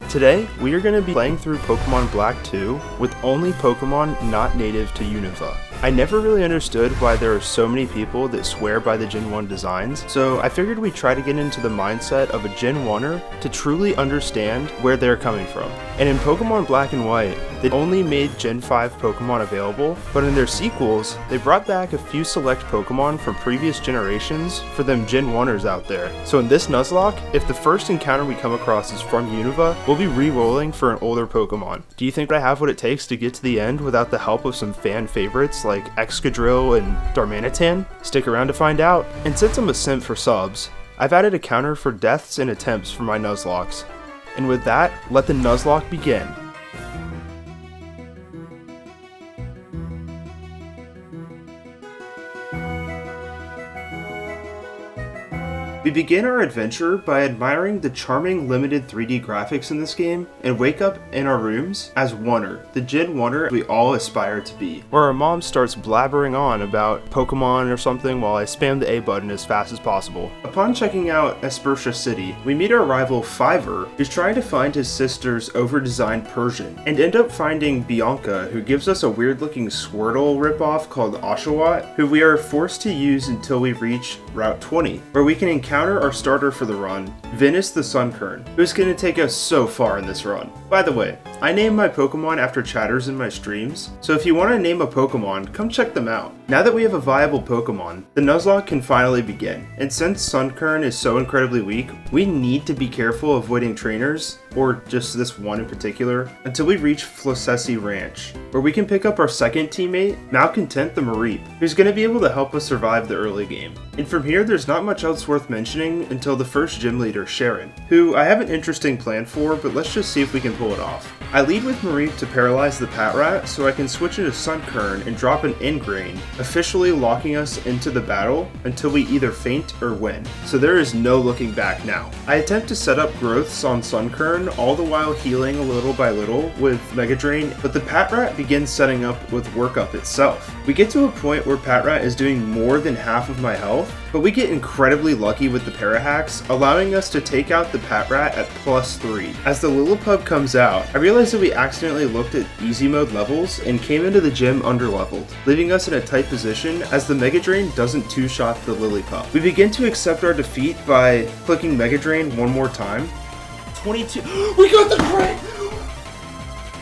Today, we are going to be playing through Pokemon Black 2 with only Pokemon not native to Unova. I never really understood why there are so many people that swear by the Gen 1 designs, so I figured we'd try to get into the mindset of a Gen 1er to truly understand where they're coming from. And in Pokemon Black and White, they only made Gen 5 Pokemon available, but in their sequels, they brought back a few select Pokemon from previous generations for them Gen 1ers out there. So in this Nuzlocke, if the first encounter we come across is from Unova, we'll be re-rolling for an older Pokemon. Do you think I have what it takes to get to the end without the help of some fan favorites like Excadrill and Darmanitan? Stick around to find out. And since I'm a simp for subs, I've added a counter for deaths and attempts for my Nuzlockes. And with that, let the Nuzlocke begin. We begin our adventure by admiring the charming limited 3D graphics in this game and wake up in our rooms as Wunner, the Gen 1er we all aspire to be, where our mom starts blabbering on about Pokemon or something while I spam the A button as fast as possible. Upon checking out Espertia City, we meet our rival Fiverr, who's trying to find his sister's over-designed Persian, and end up finding Bianca, who gives us a weird-looking Squirtle ripoff called Oshawott, who we are forced to use until we reach Route 20, where we can encounter our starter for the run, Venus the Sunkern, who's going to take us so far in this run. By the way, I name my Pokemon after chatters in my streams, so if you want to name a Pokemon, come check them out. Now that we have a viable Pokemon, the Nuzlocke can finally begin, and since Sunkern is so incredibly weak, we need to be careful avoiding trainers, or just this one in particular, until we reach Flosessi Ranch, where we can pick up our second teammate, Malcontent the Mareep, who's going to be able to help us survive the early game. And from here, there's not much else worth mentioning until the first gym leader, Sharon, who I have an interesting plan for, but let's just see if we can pull it off. I lead with Mareep to paralyze the Patrat so I can switch into Sunkern and drop an Ingrain, officially locking us into the battle until we either faint or win. So there is no looking back now. I attempt to set up growths on Sunkern, all the while healing a little by little with Mega Drain, but the Patrat begins setting up with Workup itself. We get to a point where Patrat is doing more than half of my health, but we get incredibly lucky with the Parahacks, allowing us to take out the Patrat at +3. As the Lillipup comes out, I realized that we accidentally looked at easy mode levels and came into the gym underleveled, leaving us in a tight position as the Mega Drain doesn't two-shot the Lillipup. We begin to accept our defeat by clicking Mega Drain one more time. 22. We got the crit!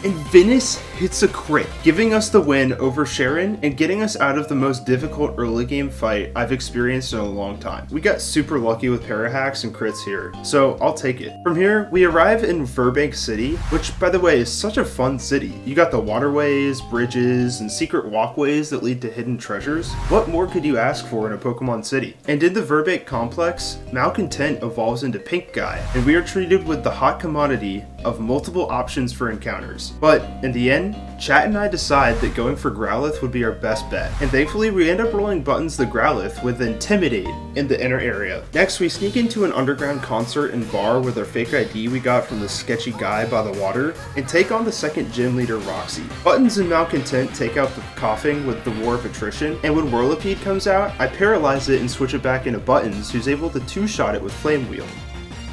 And Venus hits a crit, giving us the win over Sharon and getting us out of the most difficult early game fight I've experienced in a long time. We got super lucky with Parahacks and crits here, so I'll take it. From here, we arrive in Verbank City, which by the way is such a fun city. You got the waterways, bridges, and secret walkways that lead to hidden treasures. What more could you ask for in a Pokemon city? And in the Verbank complex, Malcontent evolves into Pink Guy, and we are treated with the hot commodity of multiple options for encounters. But in the end, Chat and I decide that going for Growlithe would be our best bet, and thankfully we end up rolling buttons the Growlithe with Intimidate in the inner area. Next, we sneak into an underground concert and bar with our fake ID we got from the sketchy guy by the water, and take on the second gym leader, Roxy. Buttons and Malcontent take out the coughing with the War of Attrition, and when Whirlipede comes out, I paralyze it and switch it back into Buttons, who's able to two-shot it with Flame Wheel.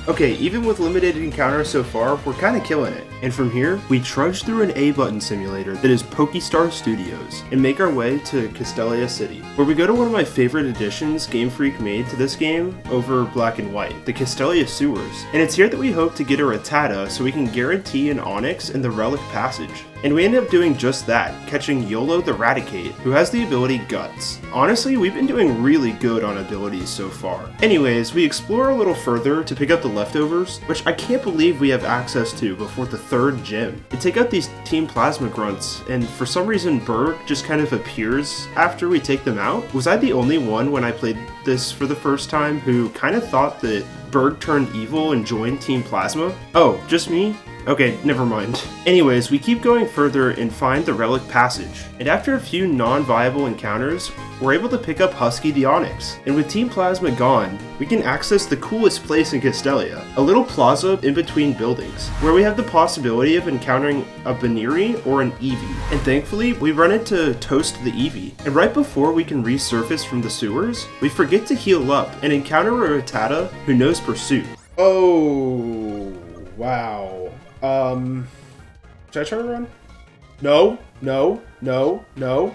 Okay, even with limited encounters so far, we're kinda killing it. And from here, we trudge through an A-button simulator that is Pokestar Studios and make our way to Castelia City, where we go to one of my favorite additions Game Freak made to this game over Black and White, the Castelia Sewers. And it's here that we hope to get a Rattata so we can guarantee an Onix in the Relic Passage. And we end up doing just that, catching Yolo the Raticate, who has the ability Guts. Honestly, we've been doing really good on abilities so far. Anyways, we explore a little further to pick up the leftovers, which I can't believe we have access to before the third gym. And take out these Team Plasma Grunts, and for some reason Berg just kind of appears after we take them out. Was I the only one when I played this for the first time who kind of thought that Berg turned evil and joined Team Plasma? Oh, just me? Okay, never mind. Anyways, we keep going further and find the Relic Passage. And after a few non-viable encounters, we're able to pick up Husky the Onix. And with Team Plasma gone, we can access the coolest place in Castelia, a little plaza in between buildings, where we have the possibility of encountering a Baniri or an Eevee. And thankfully, we run into Toast the Eevee. And right before we can resurface from the sewers, we forget to heal up and encounter a Rattata who knows Pursuit. Oh, wow. Should I try to run? No, no, no, no.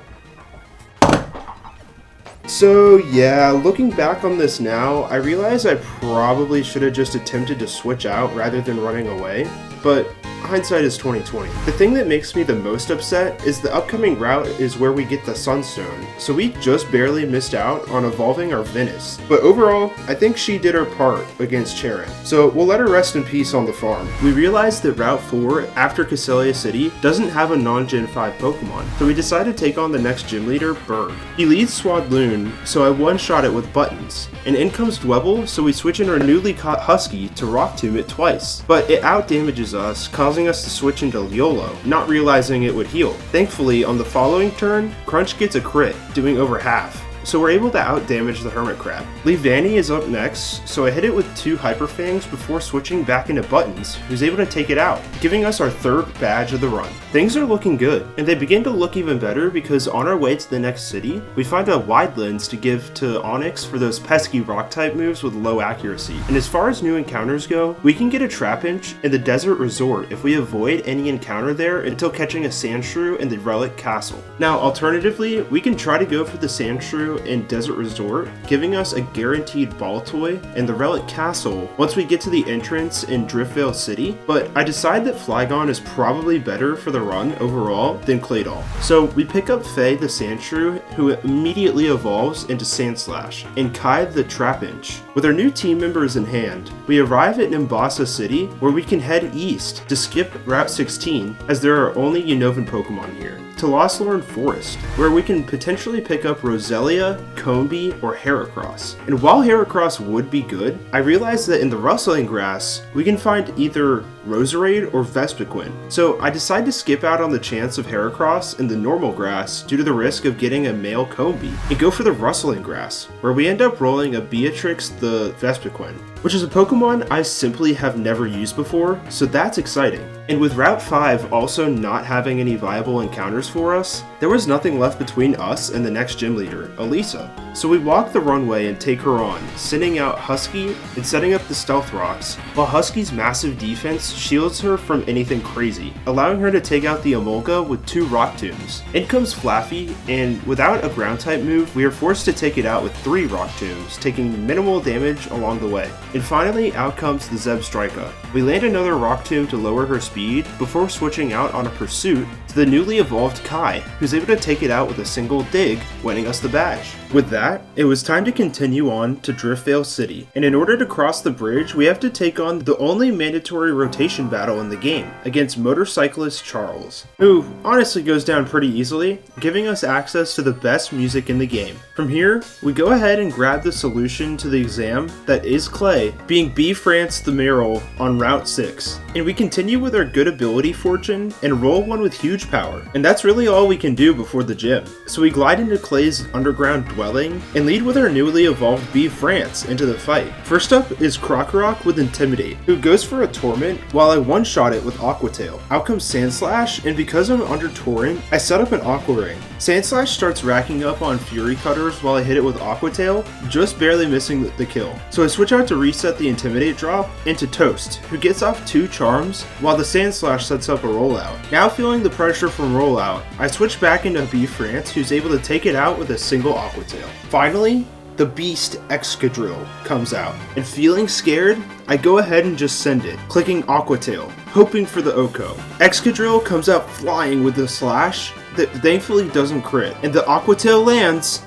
So yeah, looking back on this now, I realize I probably should have just attempted to switch out rather than running away, but hindsight is 2020. The thing that makes me the most upset is the upcoming route is where we get the Sunstone, so we just barely missed out on evolving our Venice. But overall, I think she did her part against Charon, so we'll let her rest in peace on the farm. We realized that Route 4 after Castelia City doesn't have a non-Gen 5 Pokemon, so we decided to take on the next gym leader, Berg. He leads Swadloon, so I one-shot it with buttons. And in comes Dwebble, so we switch in our newly caught Husky to Rock Tomb it twice. But it out-damages us, causing us to switch into YOLO, not realizing it would heal. Thankfully, on the following turn, Crunch gets a crit, doing over half. So we're able to out-damage the Hermit Crab. Leavanny is up next, so I hit it with 2 Hyper Fangs before switching back into Buttons, who's able to take it out, giving us our 3rd badge of the run. Things are looking good, and they begin to look even better because on our way to the next city, we find a wide lens to give to Onyx for those pesky rock-type moves with low accuracy. And as far as new encounters go, we can get a Trapinch in the Desert Resort if we avoid any encounter there until catching a Sandshrew in the Relic Castle. Now, alternatively, we can try to go for the Sandshrew in Desert Resort, giving us a guaranteed ball toy in the Relic Castle once we get to the entrance in Driftvale City, but I decide that Flygon is probably better for the run overall than Claydol. So we pick up Faye the Sandshrew, who immediately evolves into Sandslash, and Kai the Trapinch. With our new team members in hand, we arrive at Nimbasa City, where we can head east to skip Route 16, as there are only Unovan Pokemon here, to Lostlorn Forest, where we can potentially pick up Roselia, Combee, or Heracross. And while Heracross would be good, I realized that in the Rustling Grass, we can find either Roserade or Vespiquen. So I decide to skip out on the chance of Heracross in the normal grass due to the risk of getting a male Combee, and go for the Rustling Grass, where we end up rolling a Beatrix the Vespiquen, which is a Pokemon I simply have never used before, so that's exciting. And with Route 5 also not having any viable encounters for us, there was nothing left between us and the next gym leader, Elisa. So we walk the runway and take her on, sending out Husky and setting up the Stealth Rocks, while Husky's massive defense shields her from anything crazy, allowing her to take out the Emolga with 2 Rock Tombs. In comes Flaffy, and without a ground type move, we are forced to take it out with 3 Rock Tombs, taking minimal damage along the way. And finally, out comes the Zebstrika. We land another Rock Tomb to lower her speed before switching out on a pursuit to the newly evolved Kai, who's able to take it out with a single dig, winning us the badge. With that, it was time to continue on to Driftvale City, and in order to cross the bridge, we have to take on the only mandatory rotation battle in the game, against motorcyclist Charles, who honestly goes down pretty easily, giving us access to the best music in the game. From here, we go ahead and grab the solution to the exam that is Clay, being B. France the Merrill on Route 6, and we continue with our good ability fortune and roll one with huge power, and that's really all we can do before the gym. So we glide into Clay's underground dwelling and lead with our newly evolved B. France into the fight. First up is Krokorok with Intimidate, who goes for a Torment while I one-shot it with Aqua Tail. Out comes Sandslash, and because I'm under Torrent, I set up an Aqua Ring. Sandslash starts racking up on Fury Cutters while I hit it with Aqua Tail, just barely missing the kill. So I switch out to reset the Intimidate drop into Toast, who gets off 2 charms while the Sandslash sets up a rollout. Now feeling the pressure from rollout, I switch back into B. France, who's able to take it out with a single Aqua Tail. Finally, the beast Excadrill comes out, and feeling scared, I go ahead and just send it, clicking Aqua Tail, hoping for the Oko. Excadrill comes out flying with a slash that thankfully doesn't crit, and the Aqua Tail lands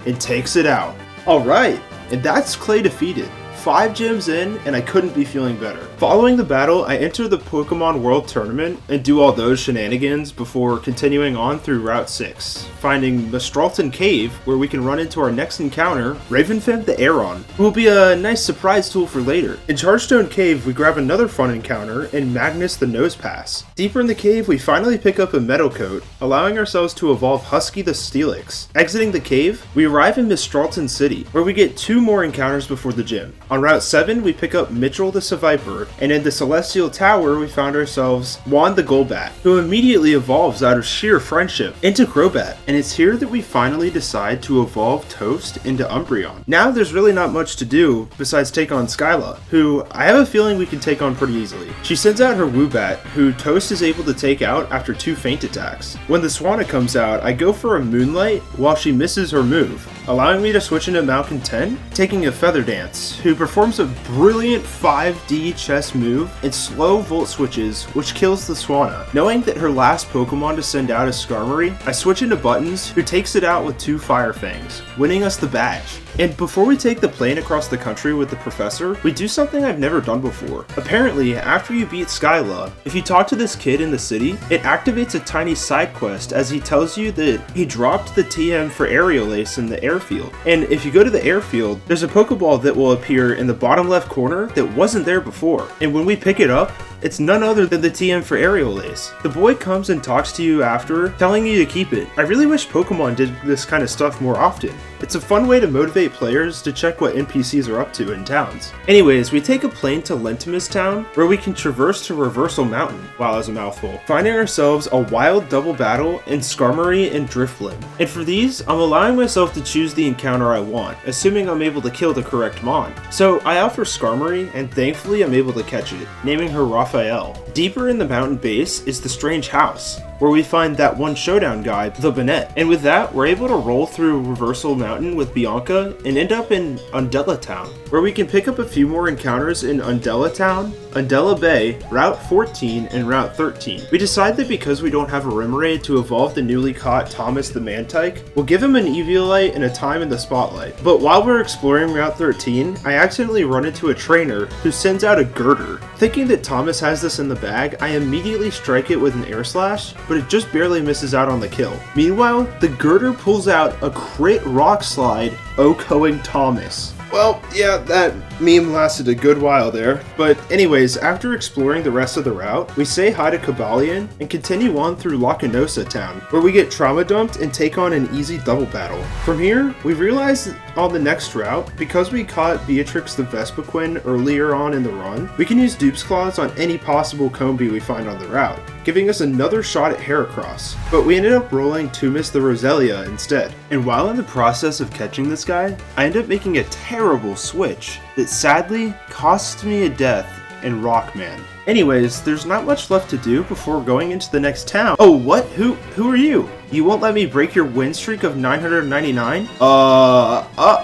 and takes it out. Alright, and that's Clay defeated. 5 gyms in, and I couldn't be feeling better. Following the battle, I enter the Pokemon World Tournament and do all those shenanigans before continuing on through Route 6, finding Mistralton Cave, where we can run into our next encounter, Ravenfem the Aeron, who will be a nice surprise tool for later. In Chargestone Cave, we grab another fun encounter in Magnus the Nosepass. Deeper in the cave, we finally pick up a Metal Coat, allowing ourselves to evolve Husky the Steelix. Exiting the cave, we arrive in Mistralton City, where we get 2 more encounters before the gym. On Route 7, we pick up Mitchell the Seviper, and in the Celestial Tower, we found ourselves Juan the Golbat, who immediately evolves out of sheer friendship into Crobat, and it's here that we finally decide to evolve Toast into Umbreon. Now there's really not much to do besides take on Skyla, who I have a feeling we can take on pretty easily. She sends out her Woobat, who Toast is able to take out after 2 feint attacks. When the Swanna comes out, I go for a Moonlight while she misses her move, allowing me to switch into Malkin 10, taking a Feather Dance, who performs a brilliant 5D chess move and slow Volt switches, which kills the Swanna. Knowing that her last Pokemon to send out is Skarmory, I switch into Buttons, who takes it out with 2 Fire Fangs, winning us the badge. And before we take the plane across the country with the professor, we do something I've never done before. Apparently, after you beat Skyla, if you talk to this kid in the city, it activates a tiny side quest as he tells you that he dropped the TM for Aerial Ace in the airfield. And if you go to the airfield, there's a Pokeball that will appear in the bottom left corner that wasn't there before. And when we pick it up, it's none other than the TM for Aerial Ace. The boy comes and talks to you after, telling you to keep it. I really wish Pokemon did this kind of stuff more often. It's a fun way to motivate players to check what NPCs are up to in towns. Anyways, we take a plane to Lentimus Town, where we can traverse to Reversal Mountain, wow that's a mouthful, finding ourselves a wild double battle in Skarmory and Drifblim. And for these, I'm allowing myself to choose the encounter I want, assuming I'm able to kill the correct Mon. So I offer Skarmory, and thankfully I'm able to catch it, naming her Raphael. Deeper in the mountain base is the Strange House, where we find that one showdown guy, the Banette. And with that, we're able to roll through Reversal Mountain with Bianca and end up in Undella Town, where we can pick up a few more encounters in Undella Town, Undella Bay, Route 14, and Route 13. We decide that because we don't have a Remoraid to evolve the newly caught Thomas the Mantike, we'll give him an Eviolite and a time in the Spotlight. But while we're exploring Route 13, I accidentally run into a trainer who sends out a Girder. Thinking that Thomas has this in the bag, I immediately strike it with an Air Slash, but it just barely misses out on the kill. Meanwhile, the Girder pulls out a crit Rock Slide, OHKOing Thomas. Well, yeah, that meme lasted a good while there. But anyways, after exploring the rest of the route, we say hi to Cobalion and continue on through Lacanosa Town, where we get trauma dumped and take on an easy double battle. From here, we realize that on the next route, because we caught Beatrix the Vespiquen earlier on in the run, we can use Dupe's Claws on any possible Combee we find on the route, giving us another shot at Heracross. But we ended up rolling Tumis the Roselia instead. And while in the process of catching this guy, I end up making a terrible switch that sadly cost me a death in Rockman. Anyways, there's not much left to do before going into the next town. Oh, what? Who are you? You won't let me break your win streak of 999? Uh-oh.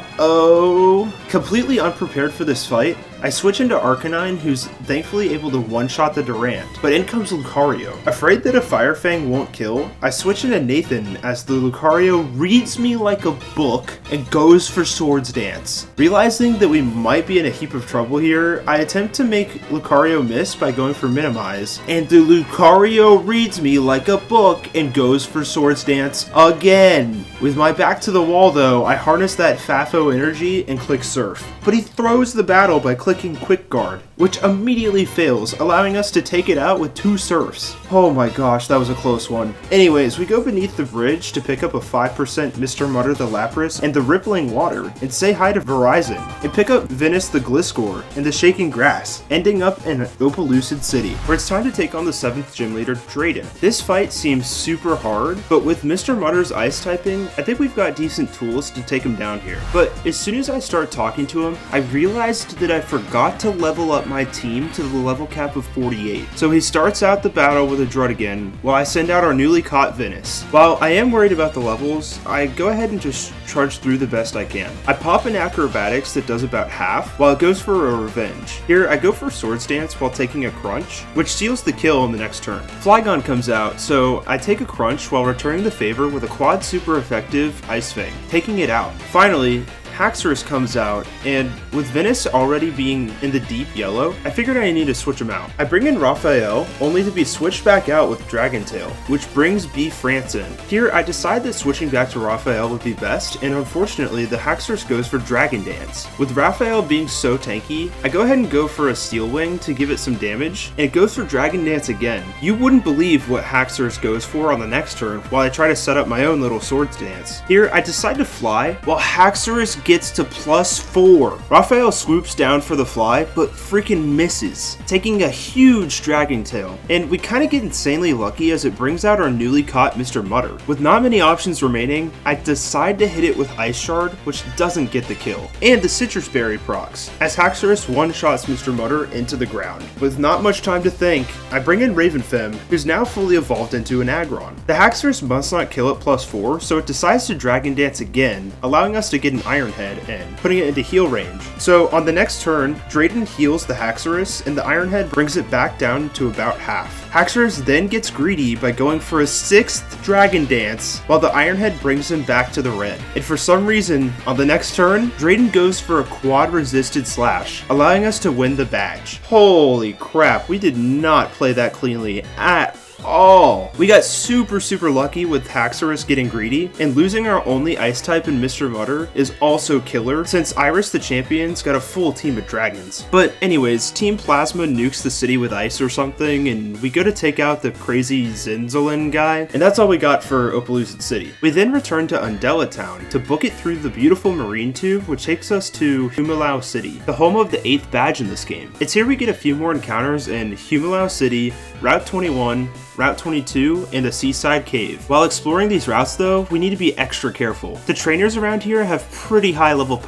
Completely unprepared for this fight, I switch into Arcanine, who's thankfully able to one-shot the Durant, but in comes Lucario. Afraid that a Fire Fang won't kill, I switch into Nathan as the Lucario reads me like a book and goes for Swords Dance. Realizing that we might be in a heap of trouble here, I attempt to make Lucario miss by going for Minimize, and the Lucario reads me like a book and goes for Swords Dance again. With my back to the wall though, I harness that Fafo energy and click Surf, but he throws the battle by clicking Quick Guard, which immediately fails, allowing us to take it out with 2 Surfs. Oh my gosh, that was a close one. Anyways, we go beneath the bridge to pick up a 5% Mr. Mutter the Lapras and the Rippling Water, and say hi to Verizon, and pick up Venus the Gliscor and the Shaking Grass, ending up in Opelucid City, where it's time to take on the 7th gym leader, Drayden. This fight seems super hard, but with Mr. Mutter's ice typing, I think we've got decent tools to take him down here. But as soon as I start talking to him, I realized that I forgot to level up my team to the level cap of 48. So he starts out the battle with a Druddigon, while I send out our newly caught Venus. While I am worried about the levels, I go ahead and just charge through the best I can. I pop an Acrobatics that does about half, while it goes for a Revenge. Here, I go for Swords Dance while taking a Crunch, which seals the kill on the next turn. Flygon comes out, so I take a Crunch while returning the favor with a quad super effective Ice Fang, taking it out. Finally, Haxorus comes out, and with Venus already being in the deep yellow, I figured I need to switch him out. I bring in Raphael, only to be switched back out with Dragon Tail, which brings B. France in. Here, I decide that switching back to Raphael would be best, and unfortunately, the Haxorus goes for Dragon Dance. With Raphael being so tanky, I go ahead and go for a Steel Wing to give it some damage, and it goes for Dragon Dance again. You wouldn't believe what Haxorus goes for on the next turn, while I try to set up my own little Swords Dance. Here, I decide to fly, while Haxorus gets to +4. Raphael swoops down for the fly, but freaking misses, taking a huge dragon tail. And we kind of get insanely lucky as it brings out our newly caught Mr. Mutter. With not many options remaining, I decide to hit it with Ice Shard, which doesn't get the kill. And the Citrus Berry procs, as Haxorus one-shots Mr. Mutter into the ground. With not much time to think, I bring in Ravenfem, who's now fully evolved into an Aggron. The Haxorus must not kill at +4, so it decides to Dragon Dance again, allowing us to get an Iron Head in, putting it into heal range. So on the next turn, Drayden heals the Haxorus, and the Iron Head brings it back down to about half. Haxorus then gets greedy by going for a 6th Dragon Dance, while the Iron Head brings him back to the red. And for some reason, on the next turn, Drayden goes for a quad resisted slash, allowing us to win the badge. Holy crap, we did not play that cleanly at all. We got super lucky with Haxorus getting greedy, and losing our only ice type in Mr. Mutter is also killer since Iris the Champion's got a full team of dragons. But anyways, Team Plasma nukes the city with ice or something, and we go to take out the crazy Zinzolin guy, and that's all we got for Opaloosa City. We then return to Undella Town to book it through the beautiful marine tube, which takes us to Humilau City, the home of the 8th badge in this game. It's here we get a few more encounters in Humilau City, Route 21, Route 22, and a seaside cave. While exploring these routes though, we need to be extra careful. The trainers around here have pretty high level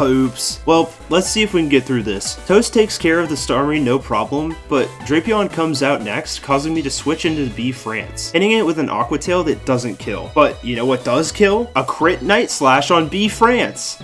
oops. Well, let's see if we can get through this. Toast takes care of the Starmie no problem, but Drapion comes out next, causing me to switch into B France, hitting it with an Aqua Tail that doesn't kill. But you know what does kill? A crit Night Slash on B France.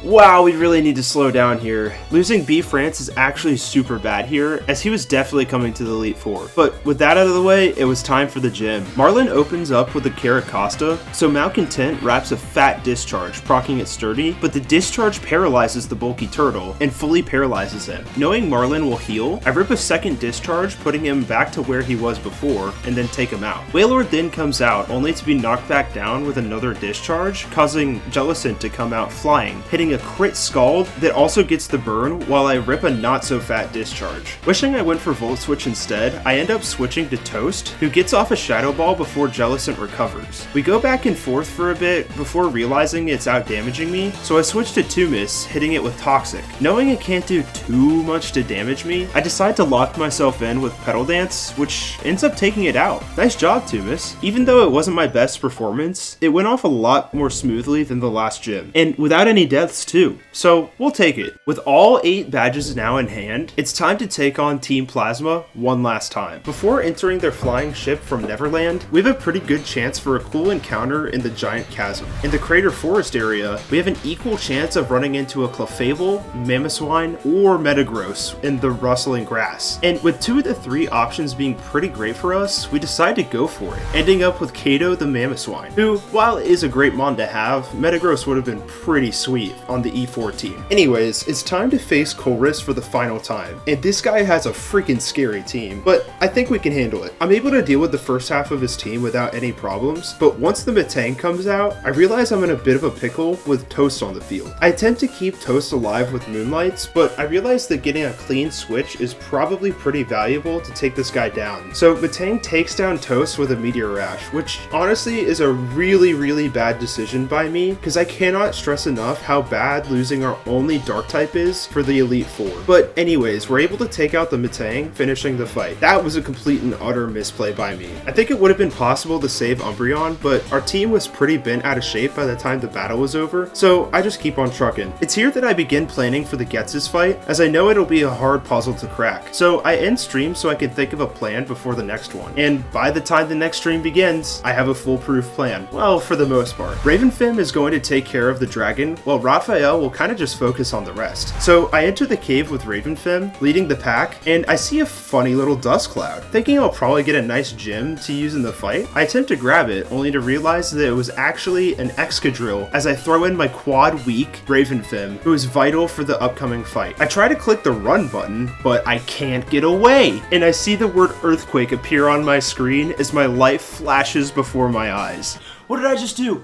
Wow, we really need to slow down here. Losing B France is actually super bad here, as he was definitely coming to the Elite Four. But with that out of the way, it was time for the gym. Marlin opens up with a Caracosta, so Malcontent wraps a fat discharge, proccing it sturdy, but the discharge paralyzes the bulky turtle and fully paralyzes him. Knowing Marlin will heal, I rip a second discharge, putting him back to where he was before, and then take him out. Wailord then comes out, only to be knocked back down with another discharge, causing Jellicent to come out flying, hitting a crit Scald that also gets the burn while I rip a not so fat discharge. Wishing I went for Volt Switch instead, I end up switching to Toast, who gets off a Shadow Ball before Jellicent recovers. We go back and forth for a bit before realizing it's out damaging me, so I switch to Tumis, hitting it with Toxic. Knowing it can't do too much to damage me, I decide to lock myself in with Petal Dance, which ends up taking it out. Nice job, Tumis. Even though it wasn't my best performance, it went off a lot more smoothly than the last gym, and without any deaths too, so we'll take it. With all 8 badges now in hand, it's time to take on Team Plasma one last time. Before entering their flying ship from Neverland, we have a pretty good chance for a cool encounter in the Giant Chasm. In the Crater Forest area, we have an equal chance of running into a Clefable, Mamoswine, or Metagross in the rustling grass. And with 2 of the 3 options being pretty great for us, we decide to go for it, ending up with Kato the Mamoswine, who, while is a great mon to have, Metagross would have been pretty sweet on the E4 team. Anyways, it's time to face Colress for the final time, and this guy has a freaking scary team, but I think we can handle it. I'm able to deal with the first half of his team without any problems, but once the Metang comes out, I realize I'm in a bit of a pickle with Toast on the field. I attempt to keep Toast alive with Moonlights, but I realize that getting a clean switch is probably pretty valuable to take this guy down. So Metang takes down Toast with a Meteor Rash, which honestly is a really bad decision by me, because I cannot stress enough how bad losing our only Dark type is for the Elite Four. But anyways, we're able to take out the Metang, finishing the fight. That was a complete and utter misplay by me. I think it would have been possible to save Umbreon, but our team was pretty bent out of shape by the time the battle was over, so I just keep on trucking. It's here that I begin planning for the Getsus fight, as I know it'll be a hard puzzle to crack. So I end stream so I can think of a plan before the next one. And by the time the next stream begins, I have a foolproof plan. Well, for the most part. Ravenfim is going to take care of the dragon, while Raphael will kind of just focus on the rest. So I enter the cave with Ravenfim, leading the pack, and I see a funny little dust cloud. Thinking I'll probably get a nice gem to use in the fight, I attempt to grab it, only to realize that it was actually an Excadrill as I throw in my quad weak Ravenfim, who is vital for the upcoming fight. I try to click the run button, but I can't get away, and I see the word Earthquake appear on my screen as my life flashes before my eyes. What did I just do?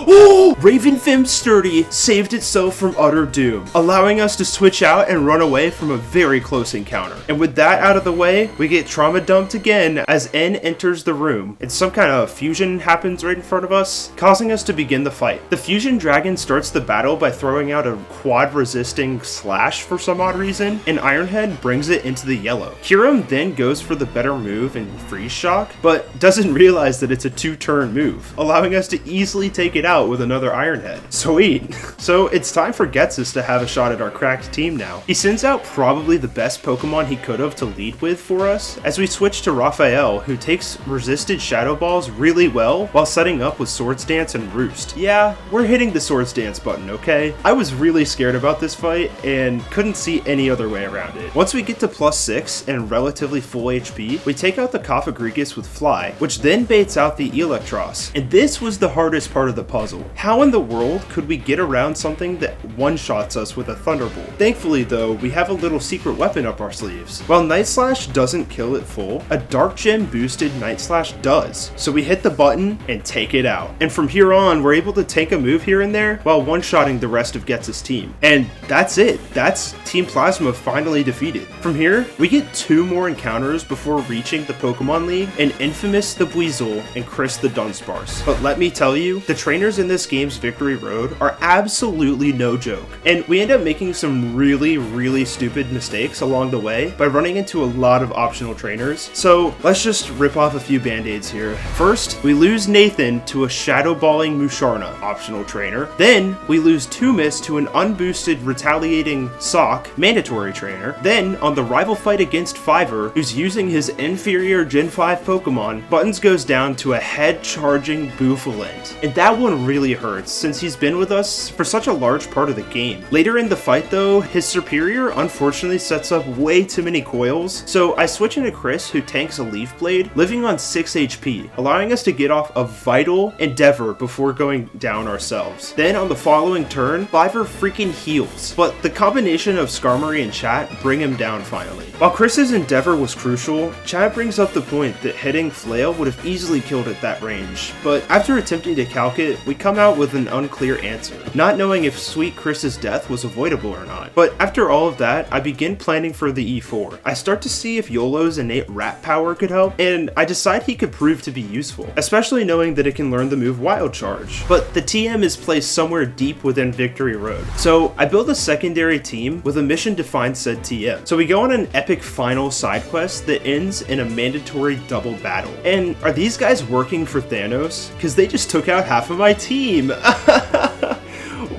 Oh! Ravenfim Sturdy saved itself from utter doom, allowing us to switch out and run away from a very close encounter. And with that out of the way, we get trauma dumped again as N enters the room, and some kind of fusion happens right in front of us, causing us to begin the fight. The fusion dragon starts the battle by throwing out a quad resisting slash for some odd reason, and Ironhead brings it into the yellow. Kiram then goes for the better move and freeze shock, but doesn't realize that it's a 2-turn move, allowing us to easily take it out with another Ironhead. Sweet. So it's time for Getsus to have a shot at our cracked team now. He sends out probably the best Pokemon he could have to lead with for us, as we switch to Raphael, who takes resisted Shadow Balls really well while setting up with Swords Dance and Roost. Yeah, we're hitting the Swords Dance button, okay? I was really scared about this fight and couldn't see any other way around it. Once we get to +6 and relatively full HP, we take out the Cofagrigus with Fly, which then baits out the Electros. And this was the hardest part of the puzzle. How in the world could we get around something that one-shots us with a Thunderbolt? Thankfully though, we have a little secret weapon up our sleeves. While Night Slash doesn't kill it full, a Dark Gem boosted Night Slash does. So we hit the button and take it out. And from here on, we're able to take a move here and there while one-shotting the rest of Getsus' team. And that's it. That's Team Plasma finally defeated. From here, we get 2 more encounters before reaching the Pokemon League, and Infamous the Buizel and Chris the Dunsparce. But let me tell you, the trainers in this game's Victory Road are absolutely no joke. And we end up making some really stupid mistakes along the way by running into a lot of optional trainers. So let's just rip off a few band-aids here. First, we lose Nathan to a Shadow Balling Musharna, optional trainer. Then, we lose Tumis to an unboosted Retaliating Sock, mandatory trainer. Then, on the rival fight against Fiverr, who's using his inferior Gen 5 Pokemon, Buttons goes down to a head-charging Bouffalant. And that one really hurts, since he's been with us for such a large part of the game. Later in the fight though, his superior unfortunately sets up way too many coils, so I switch into Chris, who tanks a Leaf Blade, living on 6 HP, allowing us to get off a vital Endeavor before going down ourselves. Then on the following turn, Fiverr freaking heals, but the combination of Skarmory and Chat bring him down finally. While Chris's Endeavor was crucial, Chat brings up the point that hitting Flail would have easily killed at that range, but after attempting to calc it, we come out with an unclear answer, not knowing if sweet Chris's death was avoidable or not. But after all of that, I begin planning for the E4. I start to see if YOLO's innate Rat Power could help, and I decide he could prove to be useful, especially knowing that it can learn the move Wild Charge. But the TM is placed somewhere deep within Victory Road, so I build a secondary team with a mission to find said TM. So we go on an epic final side quest that ends in a mandatory double battle. And are these guys working for Thanos? Because they just took out half of my team.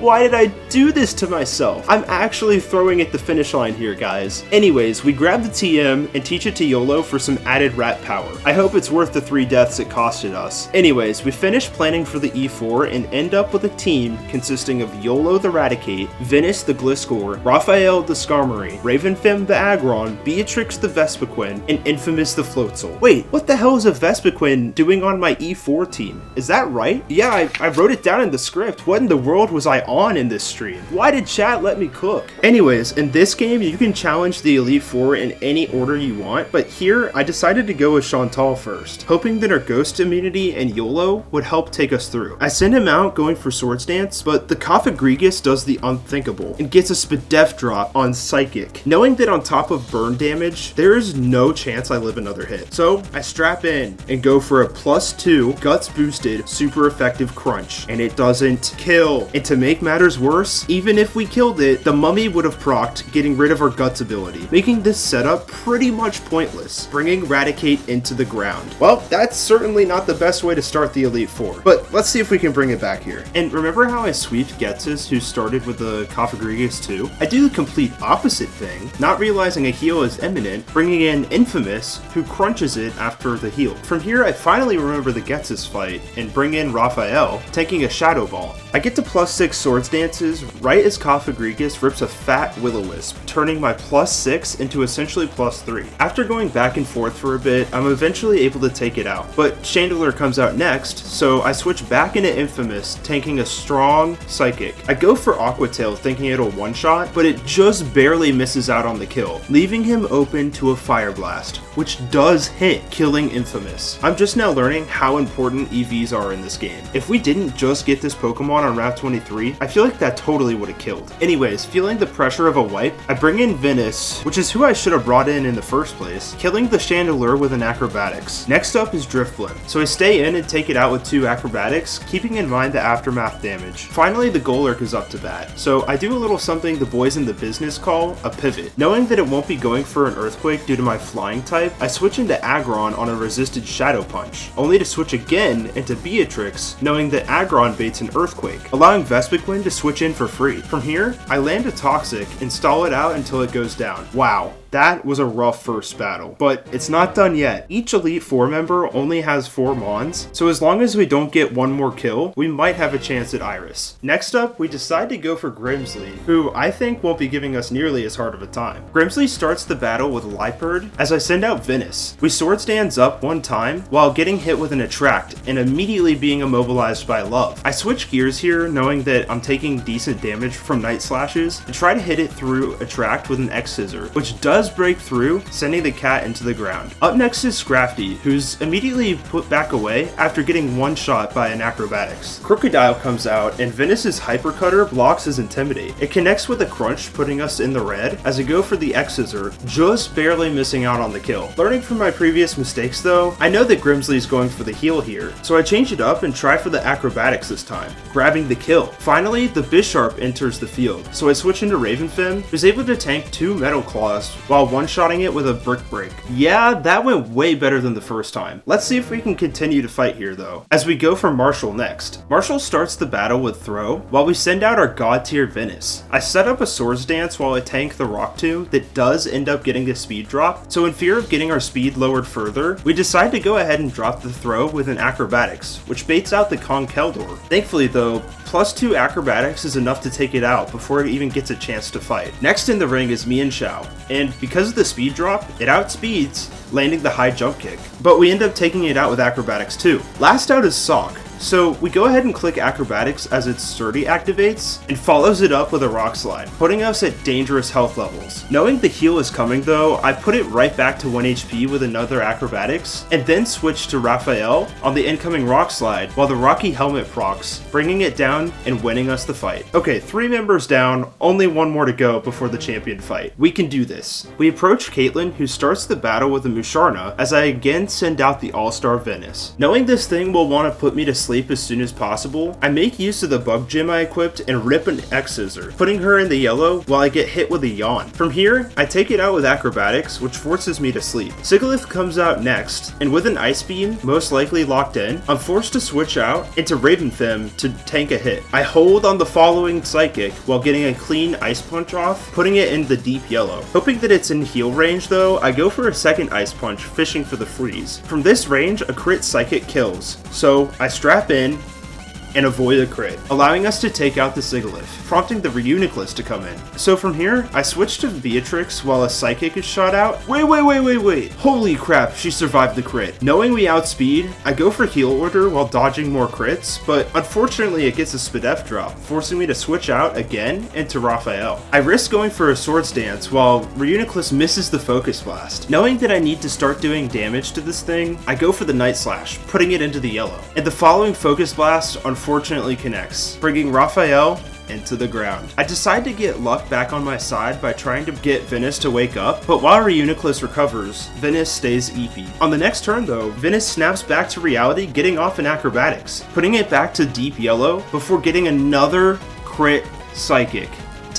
Why did I do this to myself? I'm actually throwing at the finish line here, guys. Anyways, we grab the TM and teach it to YOLO for some added rat power. I hope it's worth the 3 deaths it costed us. Anyways, we finish planning for the E4 and end up with a team consisting of YOLO the Raticate, Venus the Gliscor, Raphael the Skarmory, Ravenfim the Aggron, Beatrix the Vespiquen, and Infamous the Floatzel. Wait, what the hell is a Vespiquen doing on my E4 team? Is that right? Yeah, I wrote it down in the script. What in the world was I on in this stream? Why did chat let me cook? Anyways, in this game, you can challenge the Elite Four in any order you want, but here, I decided to go with Chantal first, hoping that our Ghost immunity and YOLO would help take us through. I send him out going for Swords Dance, but the Cofagrigus does the unthinkable and gets a Spadef drop on Psychic. Knowing that on top of burn damage, there is no chance I live another hit. So, I strap in and go for a +2 Guts boosted super effective Crunch, and it doesn't kill. And to make matters worse, even if we killed it, the Mummy would have procced, getting rid of our Guts ability, making this setup pretty much pointless, bringing Raticate into the ground. Well, that's certainly not the best way to start the Elite Four, but let's see if we can bring it back here. And remember how I sweeped Getsus, who started with the Cofagrigus too? I do the complete opposite thing, not realizing a heal is imminent, bringing in Infamous, who crunches it after the heal. From here, I finally remember the Getsus fight, and bring in Raphael, taking a Shadow Ball. I get to +6 swords dances right as Cofagrigus rips a fat will-o-wisp, turning my +6 into essentially +3. After going back and forth for a bit, I'm eventually able to take it out, but Chandler comes out next, so I switch back into Infamous, tanking a strong Psychic. I go for Aqua Tail thinking it'll one-shot, but it just barely misses out on the kill, leaving him open to a Fire Blast, which does hit, killing Infamous. I'm just now learning how important EVs are in this game. If we didn't just get this Pokemon on Route 23, I feel like that totally would have killed. Anyways, feeling the pressure of a wipe, I bring in Venus, which is who I should have brought in the first place, killing the Chandelure with an Acrobatics. Next up is Drifblim, so I stay in and take it out with 2 Acrobatics, keeping in mind the aftermath damage. Finally, the Golurk is up to bat, so I do a little something the boys in the business call a pivot. Knowing that it won't be going for an Earthquake due to my flying type, I switch into Aggron on a resisted Shadow Punch, only to switch again into Beatrix, knowing that Aggron baits an Earthquake, allowing Vespiquen to switch in for free. From here, I land a Toxic and stall it out until it goes down. Wow. That was a rough first battle, but it's not done yet. Each Elite Four member only has 4 Mons, so as long as we don't get one more kill, we might have a chance at Iris. Next up, we decide to go for Grimsley, who I think won't be giving us nearly as hard of a time. Grimsley starts the battle with Liepard as I send out Venus. We Swords Dance up one time while getting hit with an Attract and immediately being immobilized by Love. I switch gears here knowing that I'm taking decent damage from Night Slashes and try to hit it through Attract with an X-Scissor, which does break through, sending the cat into the ground. Up next is Scrafty, who's immediately put back away after getting one shot by an Acrobatics. Crocodile comes out and Venus's Hyper Cutter blocks his Intimidate. It connects with a Crunch, putting us in the red as I go for the X-Scissor, just barely missing out on the kill. Learning from my previous mistakes though, I know that Grimsley's going for the heal here, so I change it up and try for the Acrobatics this time, grabbing the kill. Finally, the Bisharp enters the field, so I switch into Ravenfim, who's able to tank 2 Metal Claws while one-shotting it with a Brick Break. Yeah, that went way better than the first time. Let's see if we can continue to fight here though, as we go for Marshall next. Marshall starts the battle with Throw, while we send out our God tier Venus. I set up a Swords Dance while I tank the Rock Tomb that does end up getting a speed drop, so in fear of getting our speed lowered further, we decide to go ahead and drop the Throw with an Acrobatics, which baits out the Conkeldurr. Thankfully though, +2 Acrobatics is enough to take it out before it even gets a chance to fight. Next in the ring is Mienshao, and because of the speed drop, it outspeeds, landing the high jump kick. But we end up taking it out with Acrobatics too. Last out is Sock. So we go ahead and click Acrobatics as its Sturdy activates and follows it up with a Rock Slide, putting us at dangerous health levels. Knowing the heal is coming though, I put it right back to 1 HP with another Acrobatics and then switch to Raphael on the incoming Rock Slide while the Rocky Helmet procs, bringing it down and winning us the fight. Okay, 3 members down, only 1 more to go before the champion fight. We can do this. We approach Caitlyn, who starts the battle with a Musharna as I again send out the All-Star Venus. Knowing this thing will want to put me to sleep as soon as possible, I make use of the bug gem I equipped and rip an X-Scissor, putting her in the yellow while I get hit with a Yawn. From here, I take it out with Acrobatics, which forces me to sleep. Sigilyph comes out next, and with an Ice Beam, most likely locked in, I'm forced to switch out into Ravenfim to tank a hit. I hold on the following Psychic while getting a clean Ice Punch off, putting it in the deep yellow. Hoping that it's in heal range though, I go for a second Ice Punch, fishing for the freeze. From this range, a crit Psychic kills, so I strap in and avoid a crit, allowing us to take out the Sigilyph, prompting the Reuniclus to come in. So from here, I switch to Beatrix while a Psychic is shot out. Wait. Holy crap, she survived the crit. Knowing we outspeed, I go for Heal Order while dodging more crits, but unfortunately it gets a Spadef drop, forcing me to switch out again into Raphael. I risk going for a Swords Dance while Reuniclus misses the Focus Blast. Knowing that I need to start doing damage to this thing, I go for the Night Slash, putting it into the yellow. And the following Focus Blast unfortunately connects, bringing Raphael into the ground. I decide to get luck back on my side by trying to get Venus to wake up, but while Reuniclus recovers, Venus stays EP. On the next turn though, Venus snaps back to reality, getting off in Acrobatics, putting it back to deep yellow before getting another crit Psychic,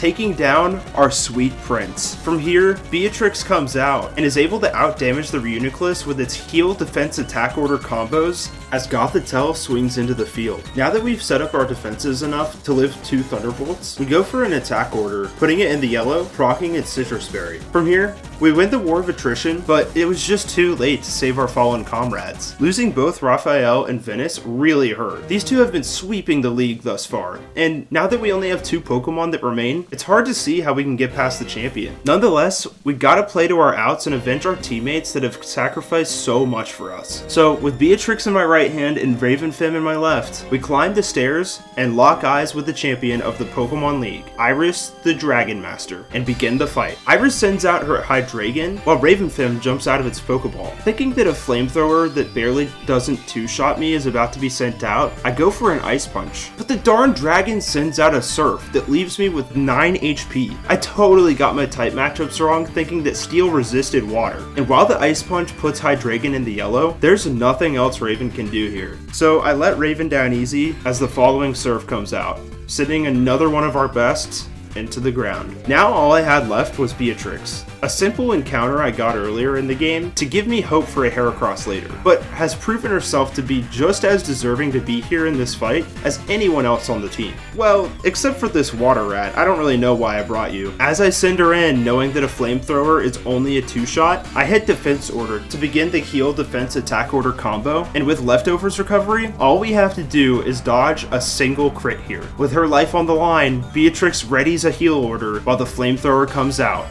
taking down our sweet prince. From here, Beatrix comes out and is able to outdamage the Reuniclus with its heal, defense, attack order combos as Gothitelle swings into the field. Now that we've set up our defenses enough to live 2 Thunderbolts, we go for an attack order, putting it in the yellow, proccing its Citrus Berry. From here, we win the War of Attrition, but it was just too late to save our fallen comrades. Losing both Raphael and Venice really hurt. These two have been sweeping the league thus far, and now that we only have 2 Pokemon that remain, it's hard to see how we can get past the champion. Nonetheless, we gotta play to our outs and avenge our teammates that have sacrificed so much for us. So, with Beatrix in my right hand and Ravenfim in my left, we climb the stairs and lock eyes with the champion of the Pokemon League, Iris the Dragon Master, and begin the fight. Iris sends out her Hydreigon, while Ravenfim jumps out of its Pokeball. Thinking that a flamethrower that barely doesn't 2-shot me is about to be sent out, I go for an Ice Punch. But the darn dragon sends out a Surf that leaves me with 9 HP. I totally got my type matchups wrong, thinking that Steel resisted water. And while the Ice Punch puts Hydreigon in the yellow, there's nothing else Raven can do here. So I let Raven down easy as the following Surf comes out, sending another one of our best into the ground. Now all I had left was Beatrix, a simple encounter I got earlier in the game to give me hope for a Heracross later, but has proven herself to be just as deserving to be here in this fight as anyone else on the team. Well, except for this water rat, I don't really know why I brought you. As I send her in, knowing that a flamethrower is only a 2-shot, I hit defense order to begin the heal, defense, attack order combo, and with leftovers recovery, all we have to do is dodge a single crit here. With her life on the line, Beatrix readies a heal order while the flamethrower comes out.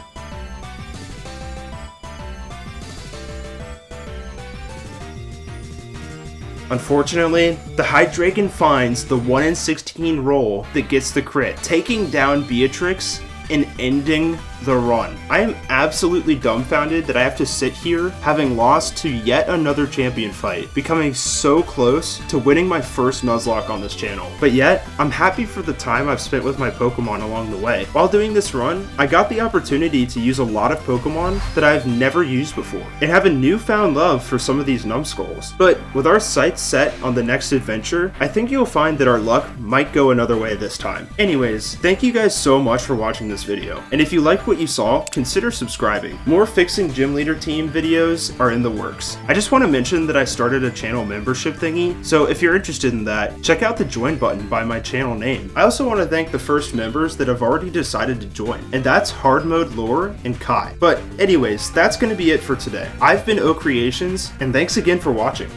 Unfortunately, the Hydreigon finds the 1 in 16 roll that gets the crit, taking down Beatrix and ending the run. I am absolutely dumbfounded that I have to sit here having lost to yet another champion fight, becoming so close to winning my first Nuzlocke on this channel. But yet, I'm happy for the time I've spent with my Pokemon along the way. While doing this run, I got the opportunity to use a lot of Pokemon that I've never used before, and have a newfound love for some of these numbskulls. But with our sights set on the next adventure, I think you'll find that our luck might go another way this time. Anyways, thank you guys so much for watching this video, and if you liked what you saw, consider subscribing. More Fixing Gym Leader Team videos are in the works. I just want to mention that I started a channel membership thingy, so if you're interested in that, check out the join button by my channel name. I also want to thank the first members that have already decided to join, and that's HARDMODE Lore and Kai. But anyways, that's going to be it for today. I've been O Creations, and thanks again for watching.